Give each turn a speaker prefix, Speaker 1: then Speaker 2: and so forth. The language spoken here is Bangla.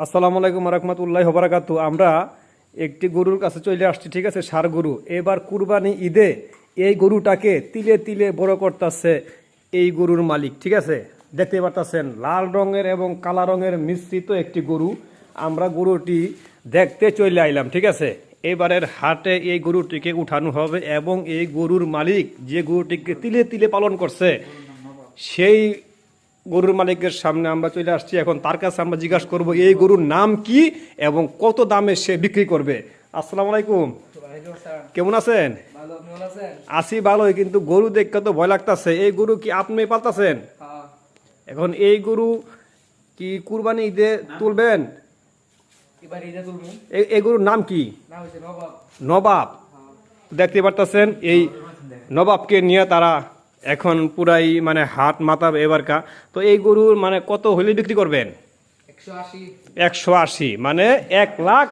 Speaker 1: আসসালামু আলাইকুম রহমতুল্লাহি ওয়া বারাকাতুহু। আমরা একটি গরুর কাছে চলে আসছি, ঠিক আছে, ষাঁড় গরু। এবার কুরবানি ঈদে এই গরুটাকে তিলে তিলে বড় করতেছে এই গরুর মালিক, ঠিক আছে। দেখতে পারতেছেন লাল রঙের এবং কালা রঙের মিশ্রিত একটি গরু। আমরা গরুটি দেখতে চলে আইলাম, ঠিক আছে। এবারের হাটে এই গরুটিকে উঠানো হবে এবং এই গরুর মালিক যে গরুটিকে তিলে তিলে পালন করছে সেই গরুর মালিকের সামনে আমরা চলে আসছি। এখন তার কাছে আমরা জিজ্ঞাসা করব এই গরুর নাম কি এবং কত দামে সে বিক্রি করবে। আসসালামু আলাইকুম, কেমন আছেন? আছি ভালোই, কিন্তু গরু দেখতে তো ভয় লাগতেছে। এই গরু কি আপনি পালতেছেন? এখন এই গরু কি কুরবানি ঈদে তুলবেন? এই গরুর নাম কি? নবাব। দেখতে পারতেছেন এই নবাবকে নিয়ে তারা এখন পুরাই মানে হাট মাতাব এবারকা। তো এই গরুর মানে কত হলে বিক্রি করবেন? 180, মানে 1 লাখ।